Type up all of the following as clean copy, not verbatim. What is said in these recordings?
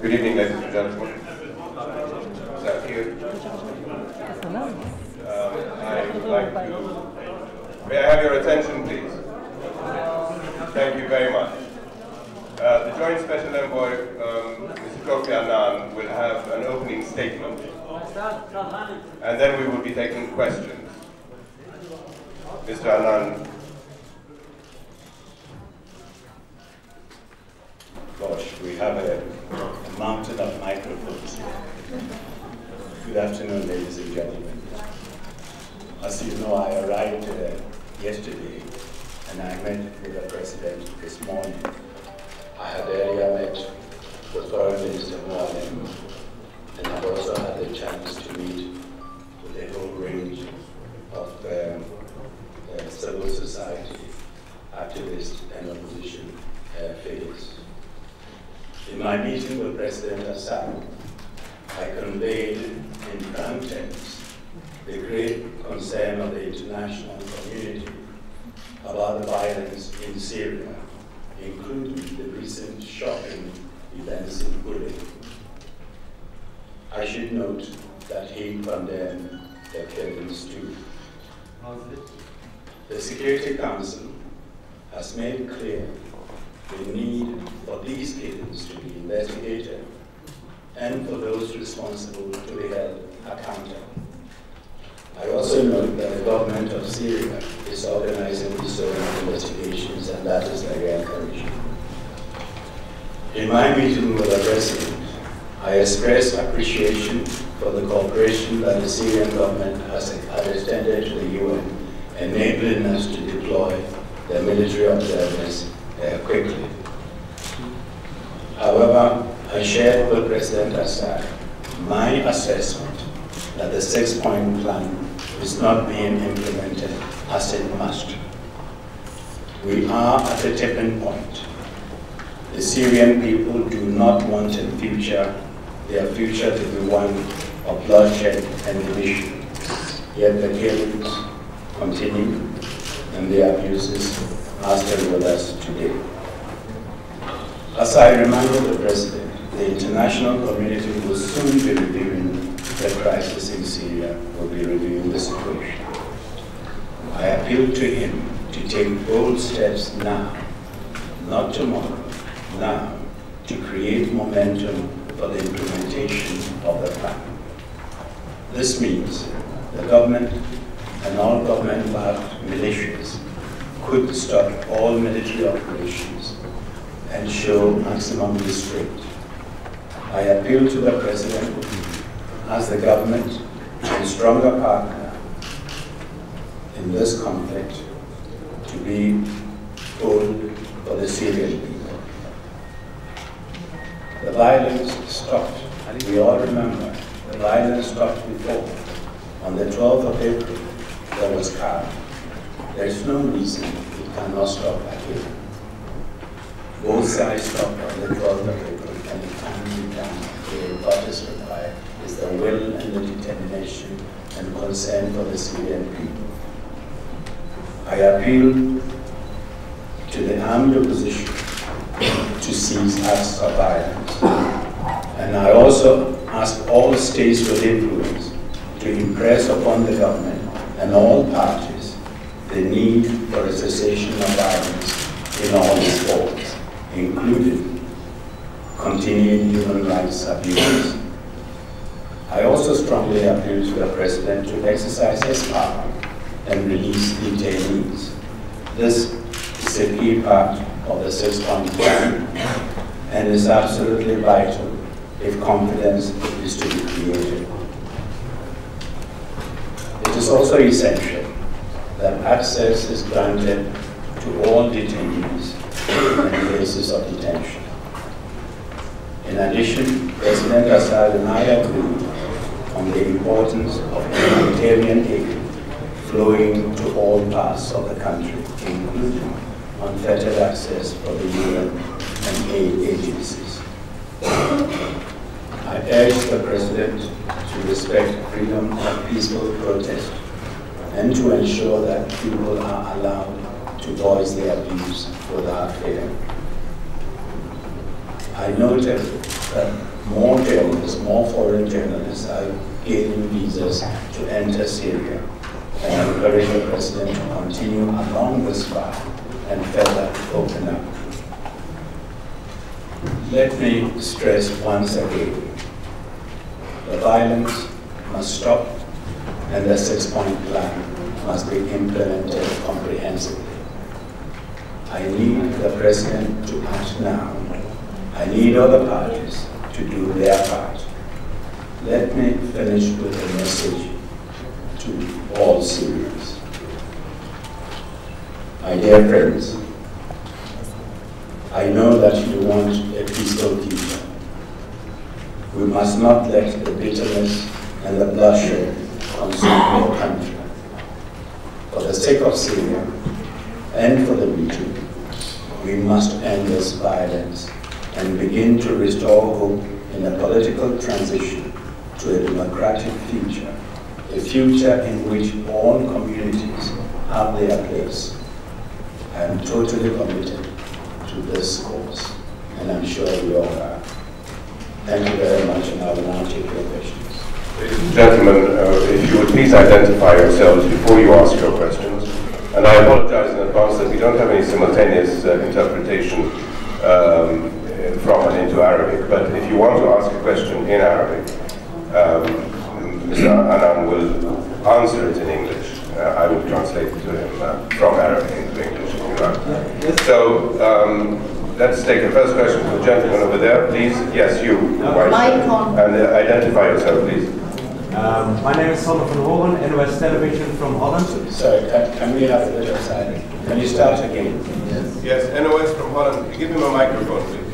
Good evening, ladies and gentlemen. Is that you? I would like to... May I have your attention, please? Thank you very much. The Joint Special Envoy, Mr. Kofi Annan, will have an opening statement, and then we will be taking questions. Mr. Annan. Gosh, we have a mountain of microphones here. Good afternoon, ladies and gentlemen. As you know, I arrived yesterday, and I met with the President this morning. I had earlier met the Foreign Minister Morgan, and I've also had the chance to meet with a whole range of civil society activists and opposition figures. In my meeting with President Assad, I conveyed in prime terms the great concern of the international community about the violence in Syria, including the recent shocking events in Syria. I should note that he condemned the killings too. The Security Council has made clear the need for these killings to be investigated and for those responsible to be held accountable. I also note that the government of Syria is organizing its own investigations, and that is very encouraging. In my meeting with the President, I expressed appreciation for the cooperation that the Syrian government has extended to the UN, enabling us to deploy the military observers quickly. However, I shared with President Assad my assessment that the 6-point plan is not being implemented as it must. We are at a tipping point. The Syrian people do not want their future to be one of bloodshed and division. Yet the killings continue and the abuses are still with us today. As I reminded the President, the international community will soon be reviewing the crisis in Syria, will be reviewing the situation. I appeal to him to take bold steps now, not tomorrow, now, to create momentum for the implementation of the plan. This means the government and all government-backed militias could stop all military operations and show maximum restraint. I appeal to the President as the government and stronger partner in this conflict to be bold for the Syrian people. The violence stopped. We all remember the violence stopped before. On the 12th of April, there was calm. There is no reason it cannot stop again. Both sides stopped on the 12th of April, and it can be done. What is required is the will and the determination and concern for the Syrian people. I appeal to the armed opposition to cease acts of violence. And I also ask all states with influence to impress upon the government and all parties the need for a cessation of violence in all its forms, including continuing human rights abuses. I also strongly appeal to the President to exercise his power and release detainees. This is a key part of the 6-point plan and is absolutely vital if confidence is to be created. It is also essential that access is granted to all detainees in places of detention. In addition, President Assad and I agree on the importance of humanitarian aid flowing to all parts of the country, including unfettered access for the UN and aid agencies. I urge the President to respect freedom of peaceful protest and to ensure that people are allowed to voice their views without fear. I noted that more journalists, more foreign journalists are gaining visas to enter Syria, and I encourage the President to continue along this path and further open up. Let me stress once again, the violence must stop and the 6-point plan must be implemented comprehensively. I need the President to act now. I need other parties to do their part. Let me finish with a message to all Syrians. My dear friends, I know that you want a peaceful future. We must not let the bitterness and the bloodshed consume your country. For the sake of Syria and for the region, we must end this violence and begin to restore hope in a political transition to a democratic future, a future in which all communities have their place. I am totally committed to this cause, and I'm sure we all are. Thank you very much, and I will now take your questions. Ladies and gentlemen, if you would please identify yourselves before you ask your questions. And I apologize in advance that we don't have any simultaneous interpretation from and into Arabic, but if you want to ask a question in Arabic, Mr. Annan will answer it in English. I will translate it to him from Arabic into English, if you like. So let's take the first question from the gentleman over there, please. Yes, you. And identify yourself, please. My name is Sander van Horen, NOS Television from Holland. Sorry, can we have a little silence? Can you start again? Yes, NOS from Holland. Give him a microphone, please.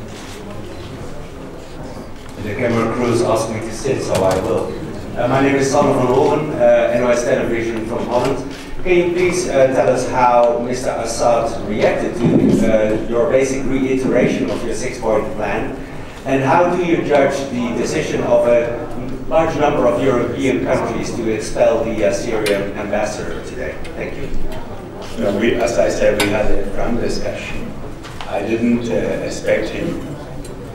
The camera crews asked me to sit, so I will. My name is Sander van Horen, NOS Television from Holland. Can you please tell us how Mr. Assad reacted to your basic reiteration of your 6-point plan? And how do you judge the decision of a large number of European countries to expel the Syrian ambassador today? Thank you. No, as I said, we had a frank discussion. I didn't expect him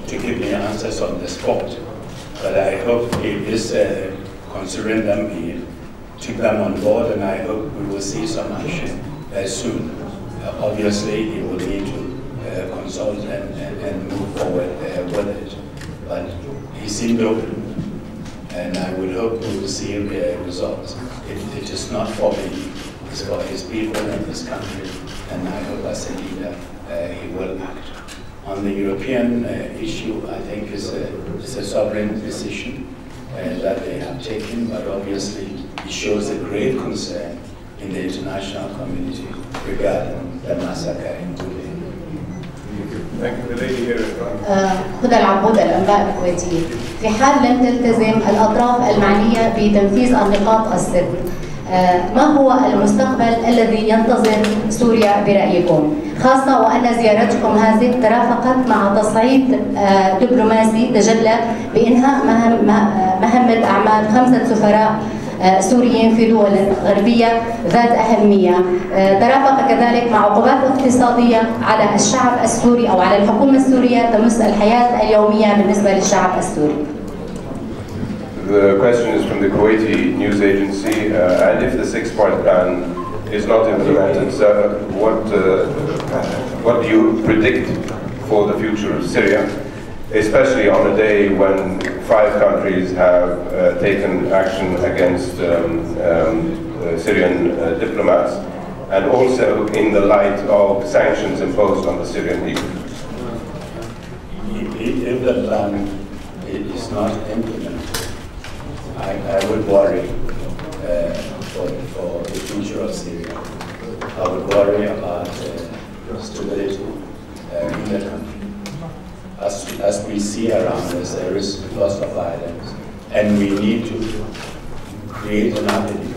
to give me answers on the spot, but I hope he is considering them, he took them on board, and I hope we will see some action soon. Obviously, he will need to consult and move forward with it, but he seemed open, and I would hope we will see results. It is not for me, it's for his people and his country, and I hope as a leader he will act. On the European issue, I think it's a sovereign decision that they have taken, but obviously it shows a great concern in the international community regarding the massacre in Syria. Thank you. The lady here in front. هدى العبودة الأنباء الكويتية. في حال لم تلتزم الأطراف المعنية بتنفيذ النقاط الست، ما هو المستقبل الذي ينتظر سوريا برأيكم؟ خاصة وأن زيارتكم هذه ترافقت مع تصعيد دبلوماسي تجلى بإنهاء مهمة أعمال 5 سفراء سوريين في دول غربية ذات أهمية، ترافق كذلك مع عقوبات اقتصادية على الشعب السوري أو على الحكومة السورية تمس الحياة اليومية بالنسبة للشعب السوري. The question is from the Kuwaiti news agency, and if the 6-point plan is not implemented, what do you predict for the future of Syria, especially on a day when 5 countries have taken action against Syrian diplomats, and also in the light of sanctions imposed on the Syrian people? If the plan is not implemented, I would worry for the future of Syria. I would worry about stability in the country. As we see around us, there is lots of violence, and we need to create an avenue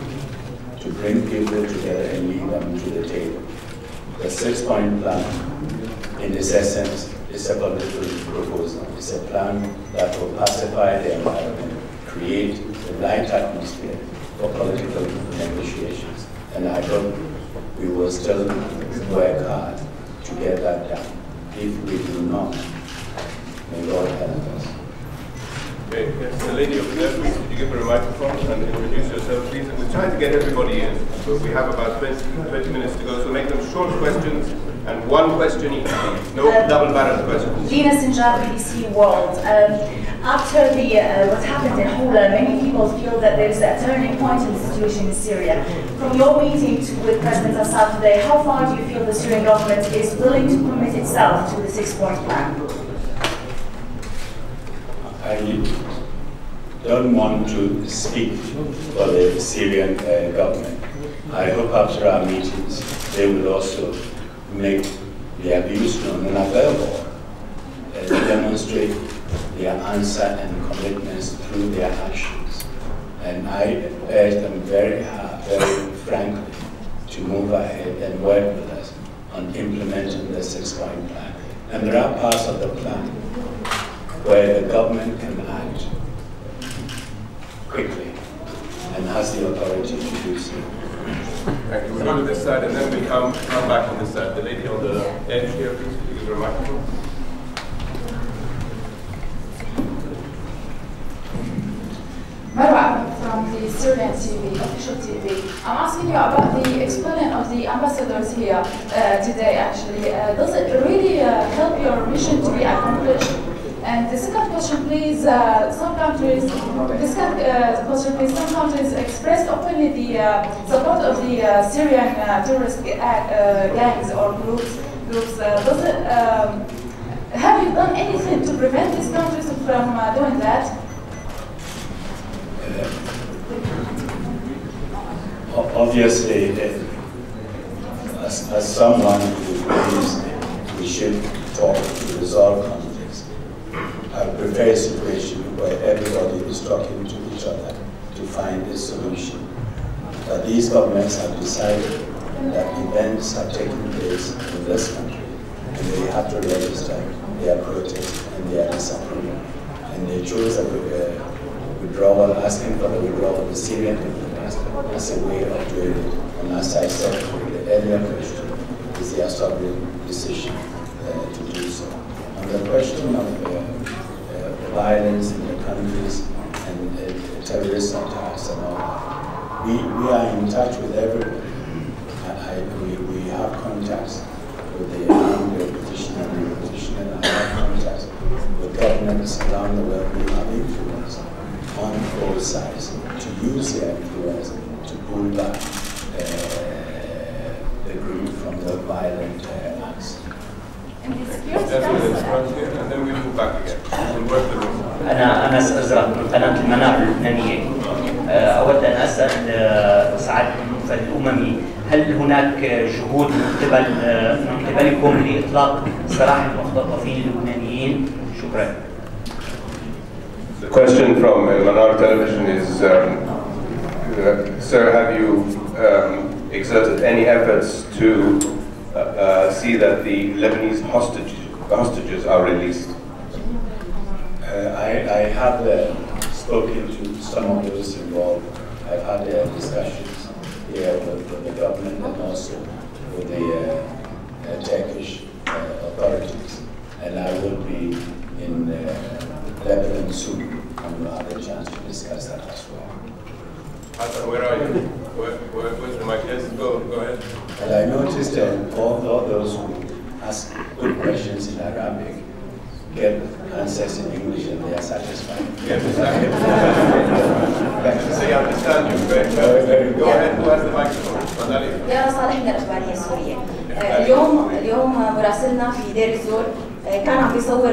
to bring people together and lead them to the table. The 6-point plan, in its essence, is a political proposal. It's a plan that will pacify the environment, create the right atmosphere for political negotiations. And I hope we will still work hard to get that done. If we do not, may God help us. Okay, yes, the lady over there, please, could you give her a microphone and introduce yourself, please? And we're trying to get everybody in, so we have about 20 minutes to go, so make them short questions and one question each, please. No double-barreled questions. Dina Sinjar, BBC World. After what happened in Hula, many people feel that there is a turning point in the situation in Syria. From your meeting with President Assad today, how far do you feel the Syrian government is willing to commit itself to the 6-point plan? I don't want to speak for the Syrian government. I hope after our meetings they will also make the abuse known and available, demonstrate their answer and commitments through their actions. And I urge them very frankly to move ahead and work with us on implementing the 6-point plan. And there are parts of the plan where the government can act quickly and has the authority to do so. Thank you. We'll go to this side and then we come back on this side. The lady on the edge here, please, could you give her a microphone? Marwa from the Syrian TV, official TV. I'm asking you about the exponent of the ambassadors here today, actually. Does it really help your mission to be accomplished? And the second question, please, some countries expressed openly the support of the Syrian terrorist gangs or groups. Have you done anything to prevent these countries from doing that? Obviously, as someone who believes we should talk to resolve conflicts, I prefer a situation where everybody is talking to each other to find a solution. But these governments have decided that events are taking place in this country, and they have to register their protest and their disapproval. And they chose a withdrawal, asking for the withdrawal of the Syrian diplomats as a way of doing it. And as I said in the earlier question, is their sovereign decision to do so. On the question of violence in the countries and terrorist attacks and all that, we are in touch with everybody. We have contacts with the armed opposition and the opposition, and I have contacts with governments around the world who have influence on both sides to use their influence to pull back the group from the violent acts. And then we move back again. We'll work the room. أنا أنس أزرق من قناة المنار اللبنانية. أود أن أسأل سعادة المفتي الأممي، هل هناك جهود من قبلكم لإطلاق سراح المختطفين اللبنانيين؟ شكرا. The question from Manar Television is, sir, have you exerted any efforts to see that the Lebanese hostages are released? I have spoken to some of those involved. I've had discussions here with the government and also with the Turkish authorities. And I will be in Lebanon soon, and we'll have a chance to discuss that as well. Hassan, where are you? Where's the mic? Yes, go ahead. And I noticed all those who ask good questions in Arabic get answers in English and they are satisfied. Yes, exactly. I understand you very well. Go ahead, who has the microphone? يا صالح من الإخبارية السورية. اليوم مراسلنا في دير الزور كان عم بيصور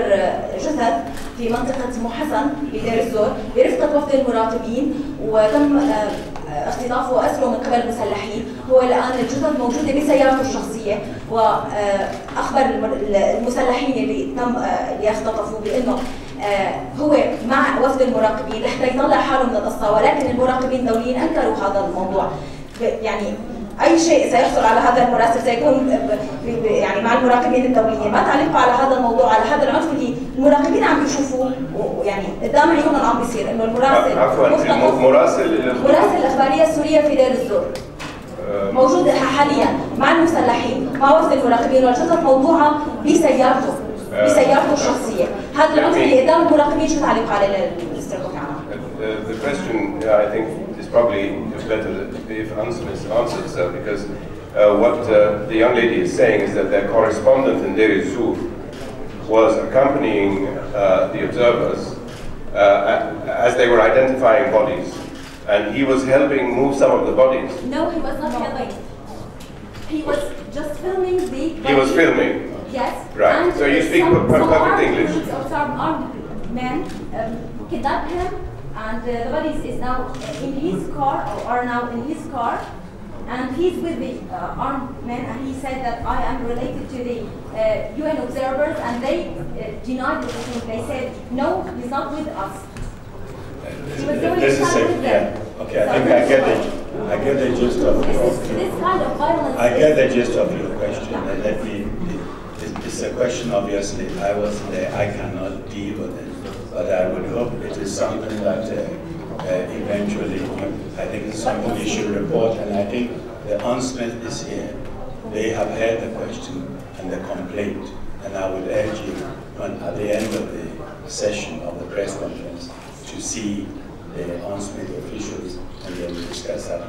جثث في منطقة محسن بدير الزور برفقة وفد المراقبين، وتم اختطافه وأسره من قبل المسلحين. هو الآن الجثث موجودة بسيارته الشخصية، وأخبر المسلحين اللي اختطفوه بأنه هو مع وفد المراقبين لحتى يطلع حاله من القصة، ولكن المراقبين الدوليين أنكروا هذا الموضوع. يعني أي شيء سيحصل على هذا المراسل سيكون يعني مع المراقبين الدوليين. ما تعليقوا على هذا الموضوع، على هذا العنف اللي المراقبين عم بيشوفوه يعني قدام عيونهم عم بيصير، انه المراسل مراسل الإخبارية السورية في دير الزور موجود حاليا مع المسلحين مع وفد المراقبين، والجثث موضوعة بسيارته. بسيارته الشخصيه، هذا العنف اللي قدام المراقبين شو تعليق عليه للمستر كوفي عنان؟ The question, I think, is probably better if Ansmith answers, because what the young lady is saying is that their correspondent in Deir ez-Zor was accompanying the observers as they were identifying bodies, and he was helping move some of the bodies. No, he was not helping. He was just filming the bodies. He was filming? Yes. Right. And so you speak perfect English. Some armed men kidnapped him, and the bodies is now in his car, or are now in his car. And he's with the armed men, and he said that I am related to the UN observers, and they denied everything. They said, no, he's not with us. He was doing this with them. Okay, I think I get the gist of this kind of violence. I get the gist of your question. Let me. It's a question. Obviously, I wasn't there. I cannot deal with it, but I would hope it is something that. Eventually, I think it's something you should report, and I think the Ansmith is here. They have heard the question and the complaint, and I would urge you, at the end of the session of the press conference, to see the Ansmith officials, and then discuss that.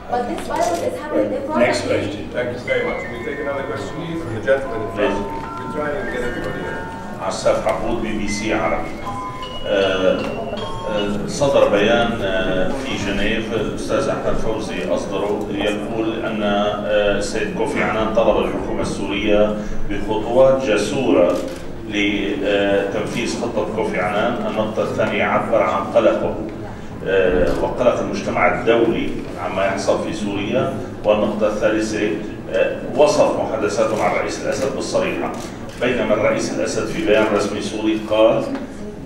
But this violence is happening in front of Next question. Thank you very much. We'll take another question from the gentleman in front. We'll try and get everybody in. عساف عبود BBC عربي. صدر بيان في جنيف الأستاذ أحمد فوزي أصدره يقول أن السيد كوفي عنان طلب الحكومة السورية بخطوات جسورة لتنفيذ خطة كوفي عنان. النقطة الثانية عبر عن قلقه وقلق المجتمع الدولي عما يحصل في سوريا. والنقطة الثالثة وصف محادثاته مع الرئيس الأسد بالصريحة، بينما الرئيس الأسد في بيان رسمي سوري قال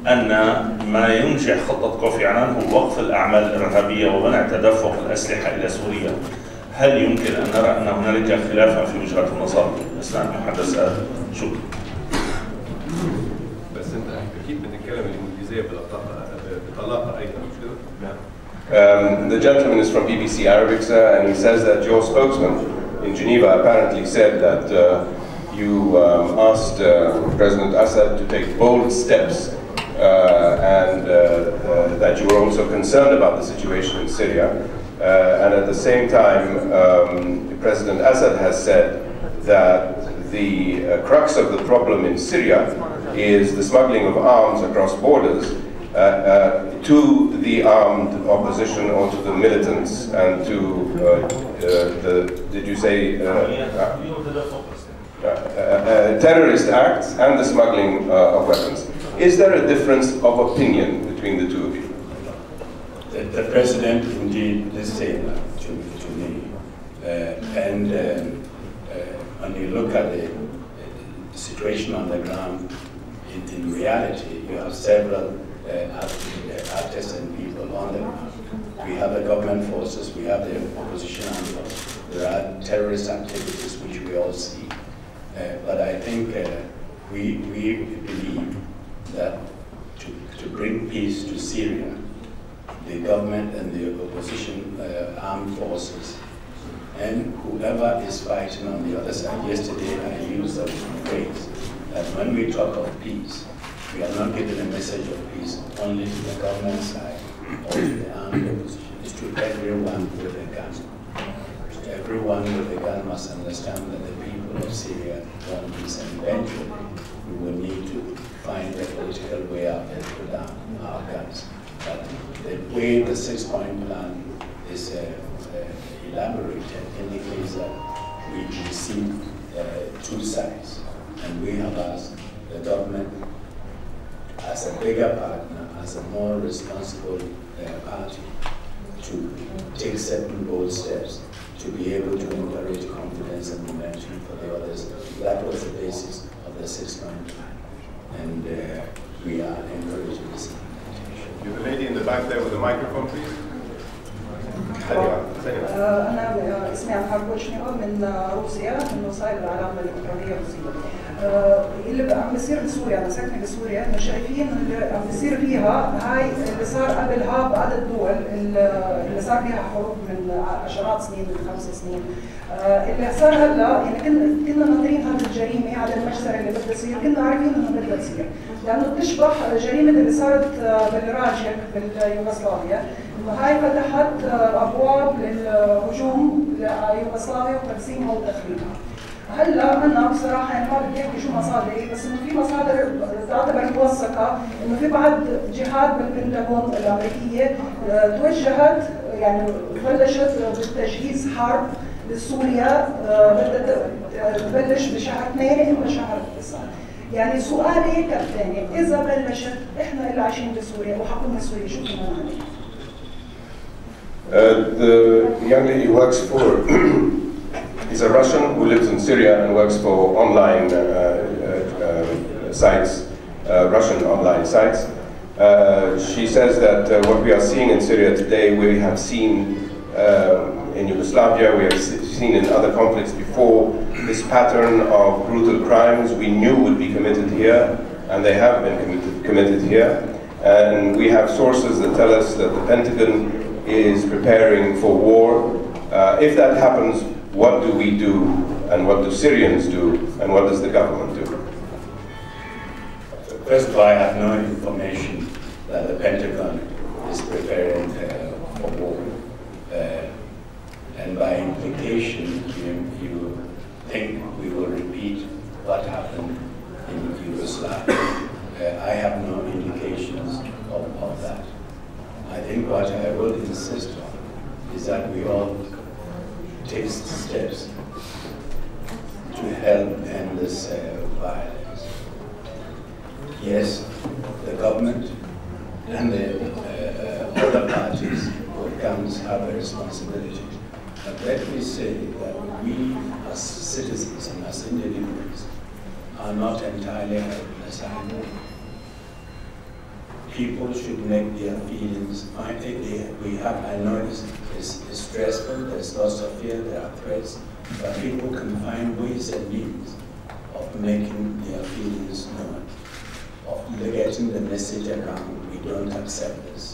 أن ما ينجح خطة كوفي عنان هو وقف الأعمال الإرهابية ومنع تدفق الأسلحة إلى سوريا. هل يمكن أن نرى أن هنالك خلافا في وجهات النظر أثناء المحادثات؟ شكرا. بس أنت أكيد بتتكلم الإنجليزية بطلاقة أيضا مش كده؟ The gentleman is from BBC Arabic, sir, and he says that your spokesman in Geneva apparently said that you asked President Assad to take bold steps and that you were also concerned about the situation in Syria. And at the same time, President Assad has said that the crux of the problem in Syria is the smuggling of arms across borders to the armed opposition or to the militants and to did you say terrorist acts and the smuggling of weapons. Is there a difference of opinion between the two of you? The President indeed did say that to me. When you look at the situation on the ground, in reality, you have several actors and people on the ground. We have the government forces, we have the opposition armed forces. There are terrorist activities which we all see. But I think we believe that to bring peace to Syria, the government and the opposition armed forces, and whoever is fighting on the other side. Yesterday I used the phrase that when we talk of peace, we are not giving a message of peace only to the government side or to the armed opposition. It's to everyone with a gun. Everyone with a gun must understand that the people of Syria want peace, and eventually we will need to find a political way out and put down our guns. But the way the six-point plan is elaborated indicates that we see two sides, and we have asked the government as a bigger partner, as a more responsible party, to take certain bold steps to be able to encourage confidence and momentum for the others. That was the basis of the six-point plan, and we are encouraging this implementation. You have a lady in the back there with the microphone, please. أنا اسمي عبد الحق وشنيقة من روسيا، من وسائل الإعلام الإلكترونية الروسية. اللي عم بيصير بسوريا، انا ساكنه بسوريا، انه شايفين اللي عم بيصير فيها هاي اللي صار قبلها بعض الدول اللي صار فيها حروب من عشرات سنين، من 5 سنين. اللي صار هلا يعني كنا ناطرين هذه الجريمه على المجزره اللي بدها تصير، كنا عارفين انها بدها تصير، لانه بتشبه جريمه اللي صارت بالراجك باليوغوسلافيا، انه هاي فتحت ابواب للهجوم ليوغوسلافيا وتقسيمها وتخريبها. هلا انا بصراحه يعني ما بدي احكي شو مصادري، بس انه في مصادر تعتبر موثقه انه في بعض جهات بالبنتاغون الامريكيه توجهت يعني بلشت بتجهيز حرب لسوريا بدها تبلش بشهر 2 اما شهر 9. يعني سؤالي كالثاني، اذا بلشت احنا اللي عايشين بسوريا وحكومه سوريا شو بدنا نعمل؟ The young lady works for is a Russian who lives in Syria and works for online sites, Russian online sites. She says that what we are seeing in Syria today, we have seen in Yugoslavia, we have seen in other conflicts before. This pattern of brutal crimes we knew would be committed here, and they have been committed here. And we have sources that tell us that the Pentagon is preparing for war. If that happens, what do we do, and what do Syrians do, and what does the government do? First of all, I have no information that the Pentagon is preparing for war. And by implication, you think we will repeat what happened in Yugoslavia. I have no indications of that. I think what I will insist on is that we all take steps to help end this violence. Yes, the government and the other parties who comes have a responsibility. But let me say that we as citizens and as individuals are not entirely helpless either. People should make their feelings, I know it's stressful, there's lots of fear, there are threats, but people can find ways and means of making their feelings known, of getting the message around, we don't accept this.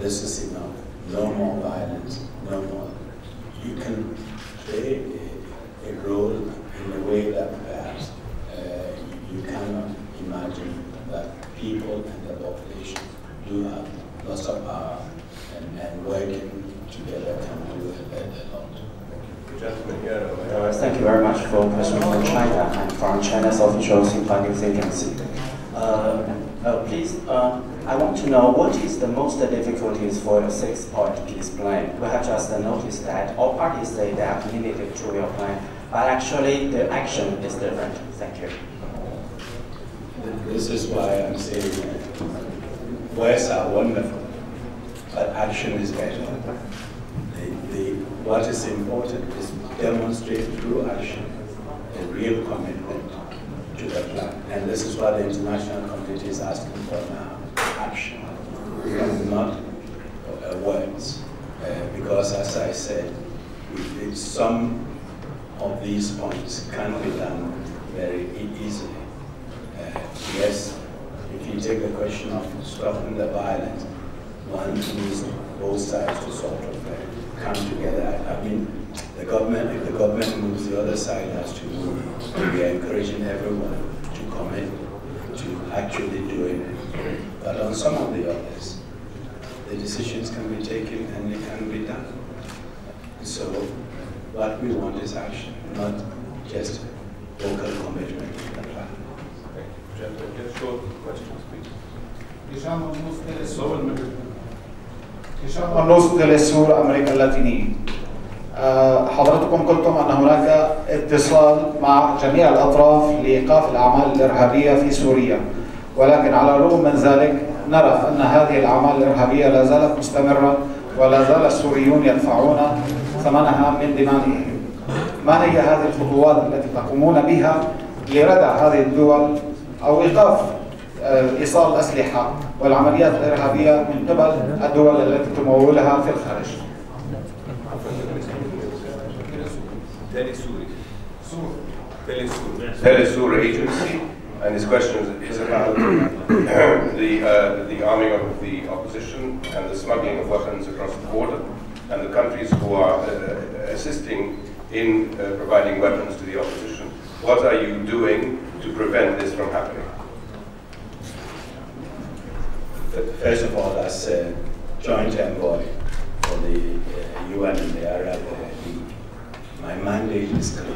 This is enough, no more violence, no more. You can play a role in a way that perhaps you cannot imagine that people and the population do have lots of power and working together can do a lot. Thank you very much for question from China and from China's official Xinhua News Agency. Please, I want to know what is the most difficulties for your 6-point peace plan? We have just noticed that all parties say they are committed to your plan, but actually the action is different. Thank you. This is why I'm saying words are wonderful, but action is better. What is important is demonstrate through action a real commitment to the plan. And this is what the international community is asking for now, action, not words. Because as I said, some of these points can be done very easily. Yes, if you take the question of stopping the violence, one needs both sides to sort of come together. I mean, if the government moves, the other side has to move. We are encouraging everyone to commit to actually doing it. But on some of the others, the decisions can be taken and they can be done. So what we want is action, not just local commitment to the plan. Just short questions, please. هشام مرنوس تلسور أمريكا اللاتينية. حضرتكم قلتم أن هناك اتصال مع جميع الأطراف لإيقاف الأعمال الإرهابية في سوريا، ولكن على الرغم من ذلك نرى أن هذه الأعمال الإرهابية لا زالت مستمرة ولا زال السوريون يدفعون ثمنها من دمائهم. ما هي هذه الخطوات التي تقومون بها لردع هذه الدول أو إيقاف إيصال الأسلحة والعمليات الإرهابية من قبل الدول التي تمولها في الخارج؟ Telesur agency, and his question is about the arming of the opposition and the smuggling of weapons across the border, and the countries who are assisting in providing weapons to the opposition. What are you doing to prevent this from happening? First of all, as a joint envoy for the UN and the Arab League, my mandate is clear.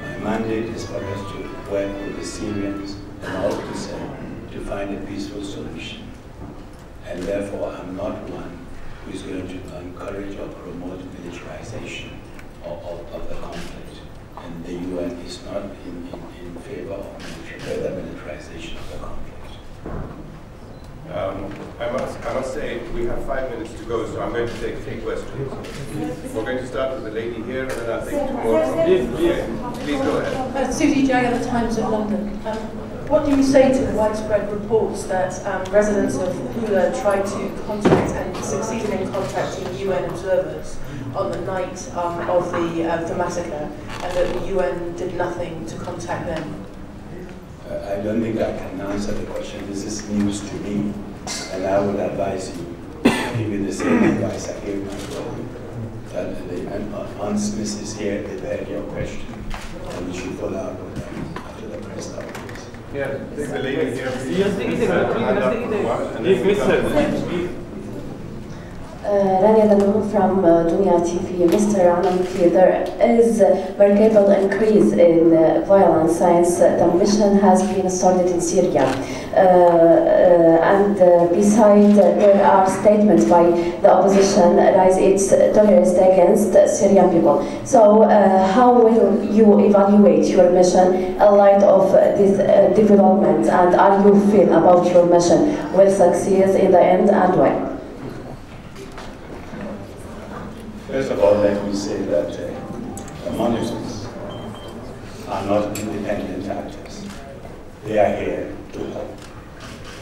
My mandate is for us to work with the Syrians and all concerned to find a peaceful solution. And therefore, I'm not one who is going to encourage or promote militarization of the conflict. And the UN is not in favor of further militarization of the conflict. I must say, we have 5 minutes to go, so I'm going to take 3 questions. We're going to start with the lady here, and then I'll take 2 more. Please go ahead. Susie Jagger, The Times of London. What do you say to the widespread reports that residents of Hula tried to contact and succeeded in contacting UN observers on the night of the massacre, and that the UN did nothing to contact them? I don't think I can answer the question. This is news to me, and I would advise you, give me the same advice I gave my brother, that the honestness is here, they've heard your question, and you should follow up with them after the press conference. Yeah, take the lady here. Rania Danum from Dunya TV. Mr. Annan, there is a remarkable increase in violence since the mission has been started in Syria. And besides, there are statements by the opposition raise its tolerance against Syrian people. So how will you evaluate your mission in light of this development, and are you feel about your mission will succeed in the end, and why? First of all, let me say that the monitors are not independent actors. They are here to help.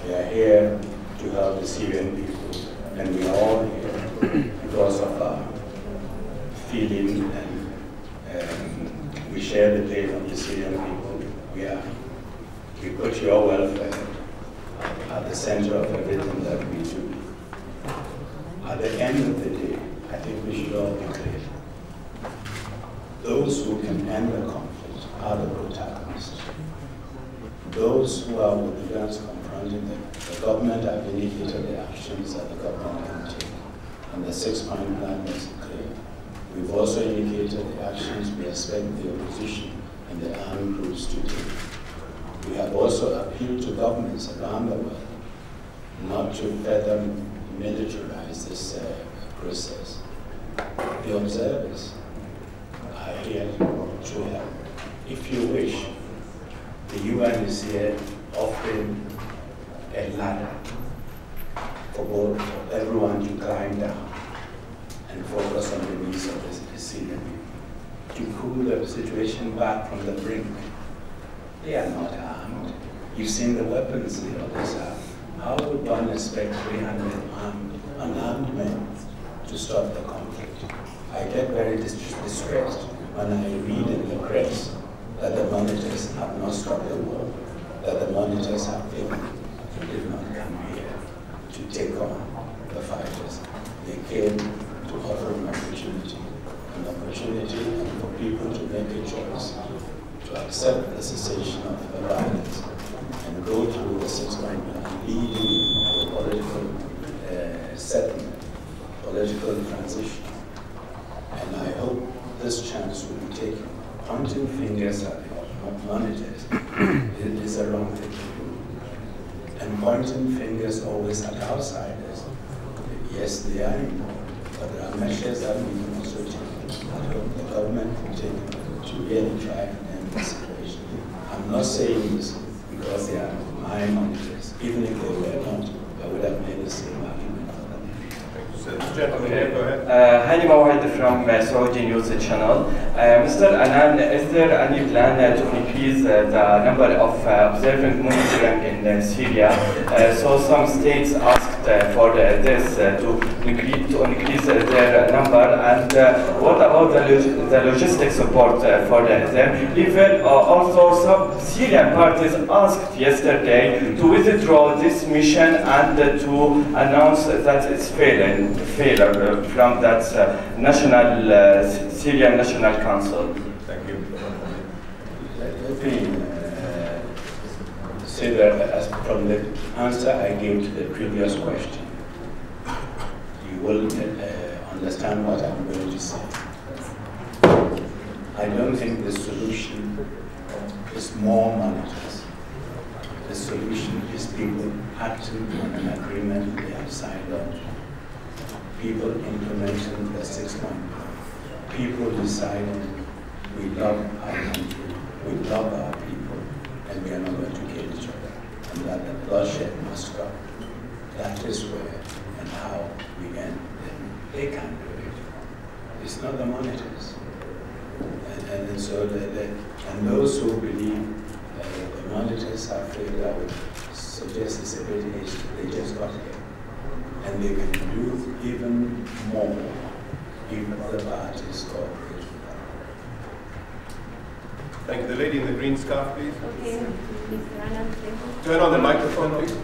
They are here to help the Syrian people, and we are all here because of our feeling, and we share the pain of the Syrian people. We put your welfare at the center of everything that we do. At the end of the day, I think we should all be clear. Those who can end the conflict are the protagonists. Those who are with the guns confronting the government have indicated the actions that the government can take. And the 6-point plan makes it clear. We've also indicated the actions we expect the opposition and the armed groups to take. We have also appealed to governments around the world not to further militarize this process. The observers are here to help. If you wish, the UN is here offering a ladder for everyone to climb down and focus on the needs of the Syrian people, to cool the situation back from the brink. They are not armed. You've seen the weapons the others have. How would one expect 300 unarmed men to stop the conflict? I get very distressed when I read in the press that the monitors have not stopped the war, that the monitors have failed. They did not come here to take on the fighters. They came to offer an opportunity for people to make a choice, to accept the cessation of the violence and go through the 6-point plan, leading to a political settlement, political transition. And I hope this chance will be taken. Pointing fingers at the monitors is a wrong thing to do. And pointing fingers always at outsiders. Yes, they are important, but there are measures that we can also take. I hope the government will take to really try and end the situation. I'm not saying this because they are my monitors. Even if they were not, I would have made the same argument for them. Hani Mawahid from Saudi News Channel. Mr. Annan, is there any plan to increase the number of observing monitoring in Syria? So some states asked asked for this to increase their number, and what about the logistic support for them? Even also some Syrian parties asked yesterday to withdraw this mission and to announce that it's failure from that Syrian National Council. Thank you. Let me say that as from the answer I gave to the previous question, you will understand what I'm going to say. I don't think the solution is more monitors. The solution is people acting on an agreement they have signed on. People implementing the 6 months. People deciding we love our country, we love our people, and we are not going to kill each other. And that the bloodshed must stop. That is where and how we end. They can't do it. It's not the monitors. And so and those who believe the monitors have failed, I would suggest it's a bit hasty. They just got here. And they can do even more if other parties cooperate with them. Thank you. The lady in the green scarf, please. Okay, Mr. Annan, turn on the microphone, please.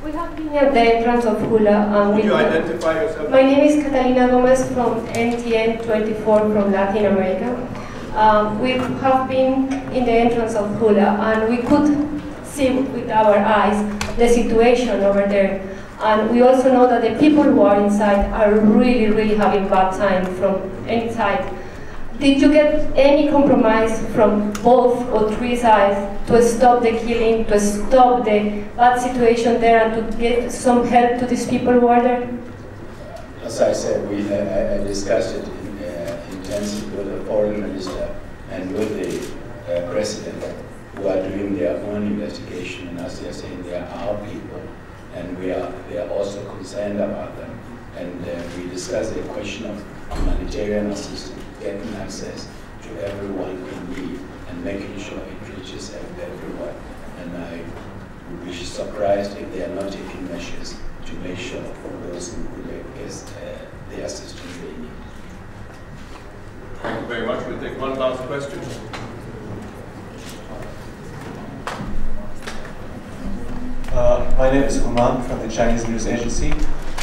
We have been at the entrance of Hula. Would you identify yourself? My name is Catalina Gomez from NTN 24 from Latin America. We have been in the entrance of Hula, and we could see with our eyes the situation over there. And we also know that the people who are inside are really, really having bad time from any side. Did you get any compromise from both or 3 sides to stop the killing, to stop the bad situation there, and to get some help to these people who are there? As I said, I discussed it intensively with the foreign minister and with the president, who are doing their own investigation, and as they are saying, they are our people, and they are also concerned about them. And we discussed the question of humanitarian assistance, getting access to everyone in need, and making sure it reaches everyone. And I would be surprised if they are not taking measures to make sure for those who get the assistance they need. Thank you very much. We'll take one last question. My name is Oman from the Chinese news agency.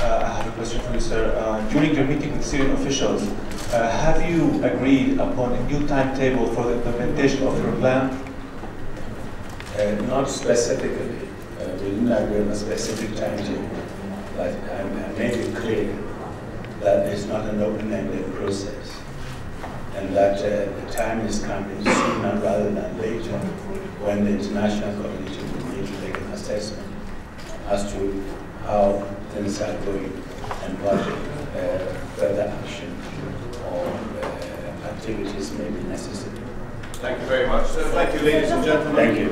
I have a question for you, sir. During your meeting with Syrian officials, have you agreed upon a new timetable for the implementation of your plan? Not specifically. We didn't agree on a specific timetable, but I made it clear that it's not an open-ended process, and that the time is coming sooner rather than later when the international community will need to make an assessment as to how things are going and what further action or activities may be necessary. Thank you very much. Thank you, ladies and gentlemen. Thank you.